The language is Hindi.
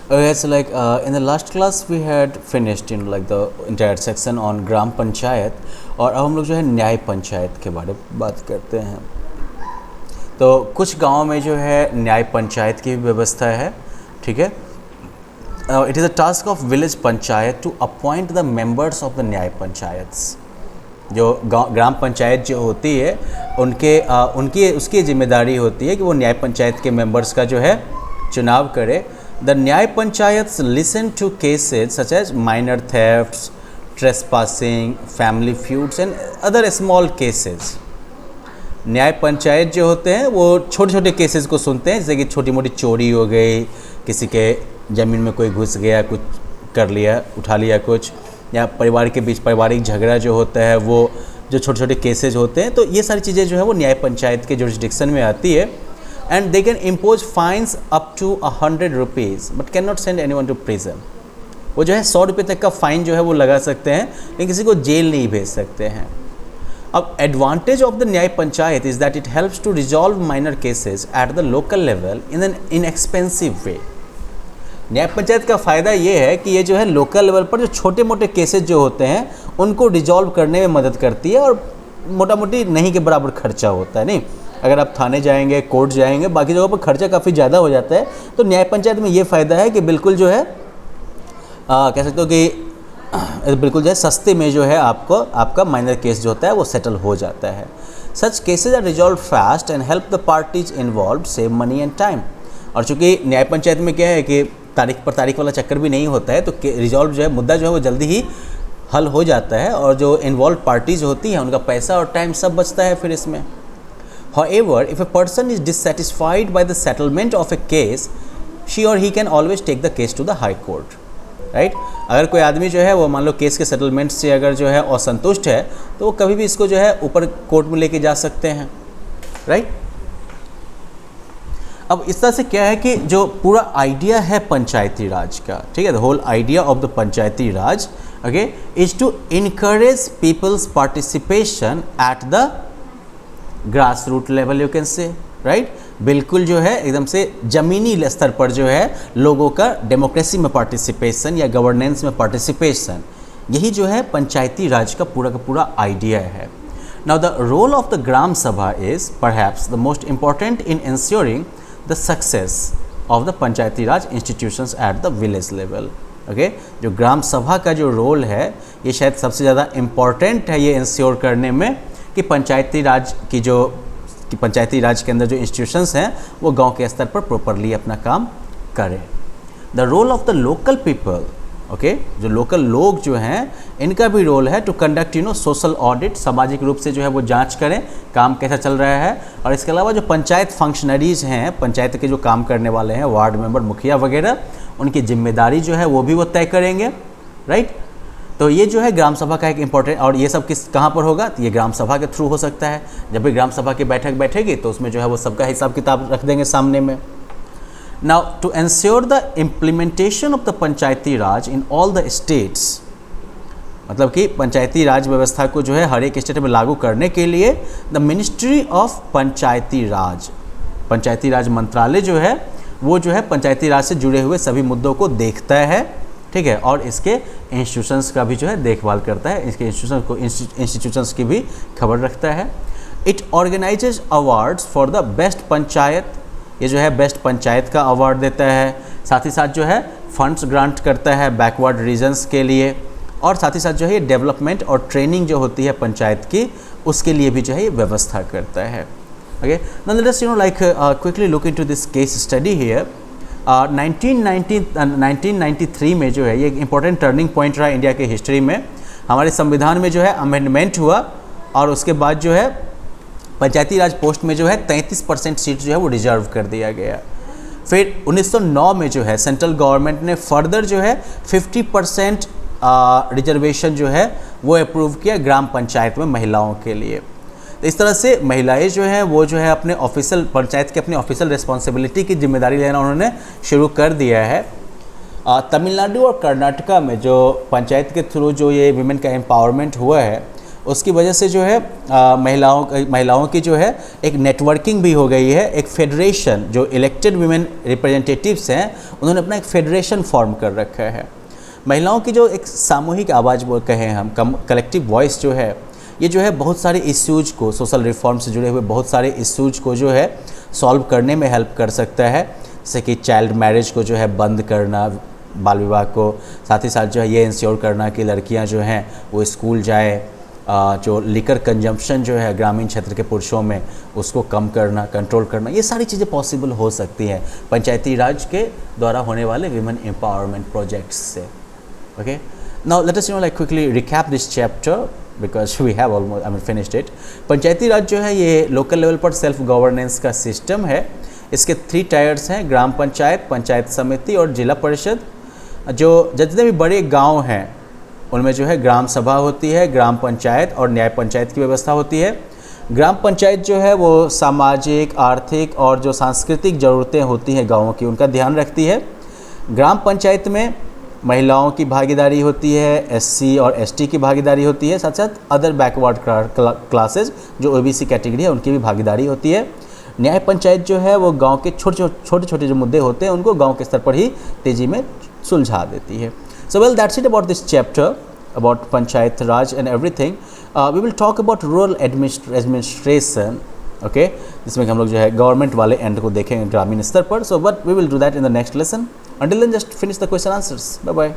Okay, so like in the last class we had finished like the entire section on ग्राम पंचायत, और अब हम लोग जो है न्याय पंचायत के बारे में बात करते हैं। तो कुछ गाँव में जो है न्याय पंचायत की भी व्यवस्था है, ठीक है। It is a task of village panchayat to appoint the members of the Nyaya panchayats. जो ग्राम पंचायत जो होती है उनकी उसकी जिम्मेदारी होती है कि वो न्याय पंचायत के मेंबर्स का जो है चुनाव करे। The Nyaya panchayats listen to cases such as minor thefts, trespassing, family feuds and other small cases. Nyaya panchayat जो होते हैं वो छोटे छोटे केसेस को सुनते हैं, जैसे कि छोटी मोटी चोरी हो गई, किसी के ज़मीन में कोई घुस गया, कुछ कर लिया, उठा लिया कुछ, या परिवार के बीच पारिवारिक झगड़ा जो होता है, वो जो छोटे छोटे केसेज होते हैं, तो ये सारी चीज़ें जो है वो न्याय पंचायत के जुरिस्डिक्शन में आती है। And they can impose fines up to 100 rupees but can not send anyone to prison. वो जो है 100 रुपये तक का फ़ाइन जो है वो लगा सकते हैं, लेकिन किसी को जेल नहीं भेज सकते हैं। अब advantage of the nyaya panchayat is that it helps to resolve minor cases at the local level in an inexpensive way. न्याय पंचायत का फ़ायदा ये है कि ये जो है लोकल लेवल पर जो छोटे मोटे केसेस जो होते हैं उनको रिजॉल्व करने में मदद करती है, और मोटा मोटी नहीं के बराबर खर्चा होता है। नहीं, अगर आप थाने जाएंगे, कोर्ट जाएंगे, बाकी जगहों पर खर्चा काफ़ी ज़्यादा हो जाता है। तो न्याय पंचायत में ये फ़ायदा है कि बिल्कुल जो है कह सकते हो कि बिल्कुल जो है सस्ते में जो है आपका माइनर केस जो होता है वो सेटल हो जाता है। Such cases are resolve fast and help the parties involve save money and time. और चूँकि न्याय पंचायत में क्या है कि तारीख पर तारीख वाला चक्कर भी नहीं होता है, तो रिजॉल्व जो है मुद्दा जो है वो जल्दी ही हल हो जाता है, और जो इन्वॉल्व पार्टीज होती हैं उनका पैसा और टाइम सब बचता है फिर इसमें। However, if a person is dissatisfied by the settlement of a case, she or he can always take the case to the high court, right? अगर कोई आदमी जो है वो मान लो केस के सेटलमेंट से अगर जो है असंतुष्ट है, तो वो कभी भी इसको जो है ऊपर कोर्ट में लेके जा सकते हैं, राइट? अब इस तरह से क्या है कि जो पूरा आइडिया है पंचायती राज का, ठीक है, the whole idea of the Panchayati Raj, okay, is to encourage people's participation at the grass root level, you can say, right. बिल्कुल जो है एकदम से ज़मीनी स्तर पर जो है लोगों का डेमोक्रेसी में पार्टिसिपेशन या गवर्नेंस में पार्टिसिपेशन, यही जो है पंचायती राज का पूरा आइडिया है। Now the role of the gram sabha is perhaps the most important in ensuring the success of the Panchayati raj institutions at the village level. Okay, जो ग्राम सभा का जो रोल है ये शायद सबसे ज़्यादा इम्पॉर्टेंट है ये इंश्योर करने में कि पंचायती राज के अंदर जो इंस्टीट्यूशंस हैं वो गांव के स्तर पर प्रॉपरली अपना काम करें। The role of the local people, okay, जो लोकल लोग जो हैं इनका भी रोल है टू कंडक्ट सोशल ऑडिट, सामाजिक रूप से जो है वो जांच करें काम कैसा चल रहा है। और इसके अलावा जो पंचायत फंक्शनरीज हैं, पंचायत के जो काम करने वाले हैं, वार्ड मेंबर, मुखिया वगैरह, उनकी जिम्मेदारी जो है वो भी वो तय करेंगे, राइट। तो ये जो है ग्राम सभा का एक इम्पॉर्टेंट, और ये सब कहाँ पर होगा, तो ये ग्राम सभा के थ्रू हो सकता है। जब भी ग्राम सभा की बैठक बैठेगी तो उसमें जो है वो सबका हिसाब किताब रख देंगे सामने में। Now to ensure the implementation of the Panchayati Raj in all the states, मतलब कि पंचायती राज व्यवस्था को जो है हर एक स्टेट में लागू करने के लिए द मिनिस्ट्री ऑफ पंचायती राज मंत्रालय जो है वो जो है पंचायती राज से जुड़े हुए सभी मुद्दों को देखता है, ठीक है, और इसके इंस्टीट्यूशंस का भी जो है देखभाल करता है, इसके इंस्टीट्यूशंस की भी खबर रखता है। It organises awards for the best panchayat, ये जो है बेस्ट पंचायत का अवार्ड देता है। साथ ही साथ जो है फंड्स ग्रांट करता है बैकवर्ड रीजन्स के लिए, और साथ ही साथ जो है ये डेवलपमेंट और ट्रेनिंग जो होती है पंचायत की उसके लिए भी जो है ये व्यवस्था करता है। Okay, now let's quickly look into this case study here. 1993 में जो है ये एक इम्पॉर्टेंट टर्निंग पॉइंट रहा इंडिया के हिस्ट्री में। हमारे संविधान में जो है अमेंडमेंट हुआ, और उसके बाद जो है पंचायती राज पोस्ट में जो है 33% सीट जो है वो रिजर्व कर दिया गया। फिर 1909 में जो है सेंट्रल गवर्नमेंट ने फर्दर जो है 50% रिजर्वेशन जो है वो अप्रूव किया ग्राम पंचायत में महिलाओं के लिए। तो इस तरह से महिलाएं जो हैं वो जो है अपने ऑफिशियल पंचायत के अपनी ऑफिशियल रिस्पॉन्सिबिलिटी की जिम्मेदारी लेना उन्होंने शुरू कर दिया है। तमिलनाडु और कर्नाटका में जो पंचायत के थ्रू जो ये विमेन का एम्पावरमेंट हुआ है उसकी वजह से जो है महिलाओं की जो है एक नेटवर्किंग भी हो गई है। एक फेडरेशन, जो इलेक्टेड वुमेन रिप्रेजेंटेटिव्स हैं उन्होंने अपना एक फेडरेशन फॉर्म कर रखा है। महिलाओं की जो एक सामूहिक आवाज़ वो कहें हम, कलेक्टिव वॉइस जो है, ये जो है बहुत सारे इश्यूज को, सोशल रिफॉर्म से जुड़े हुए बहुत सारे इश्यूज को जो है सॉल्व करने में हेल्प कर सकता है। जैसे कि चाइल्ड मैरिज को जो है बंद करना, बाल विवाह को, साथ ही साथ जो है ये इंश्योर करना कि लड़कियां जो हैं वो स्कूल जाए, जो लिकर कंजम्पशन जो है ग्रामीण क्षेत्र के पुरुषों में उसको कम करना, कंट्रोल करना, ये सारी चीज़ें पॉसिबल हो सकती हैं पंचायती राज के द्वारा होने वाले विमेन एम्पावरमेंट प्रोजेक्ट्स से। Okay, now let us quickly recap this chapter because we have almost finished it. Panchayati raj जो है ये लोकल लेवल पर सेल्फ गवर्नेंस का सिस्टम है। इसके 3 टायर्स हैं, ग्राम पंचायत, पंचायत समिति और जिला परिषद। जो जितने भी बड़े गांव हैं उनमें जो है ग्राम सभा होती है, ग्राम पंचायत और न्याय पंचायत की व्यवस्था होती है। ग्राम पंचायत जो है वो सामाजिक, आर्थिक और जो सांस्कृतिक ज़रूरतें होती हैं गाँवों की उनका ध्यान रखती है। ग्राम पंचायत में महिलाओं की भागीदारी होती है, एससी और एसटी की भागीदारी होती है, साथ साथ अदर बैकवर्ड क्लासेस जो ओबीसी कैटेगरी है उनकी भी भागीदारी होती है। न्याय पंचायत जो है वो गांव के छोटे छोटे जो मुद्दे होते हैं उनको गांव के स्तर पर ही तेज़ी में सुलझा देती है। So well, that's it about this chapter about Panchayat Raj and everything. We will talk about rural administration, okay, जिसमें हम लोग जो है गवर्नमेंट वाले एंड को देखेंगे ग्रामीण स्तर पर। So but we will do that in the next lesson. Until then, just finish the question answers. Bye bye.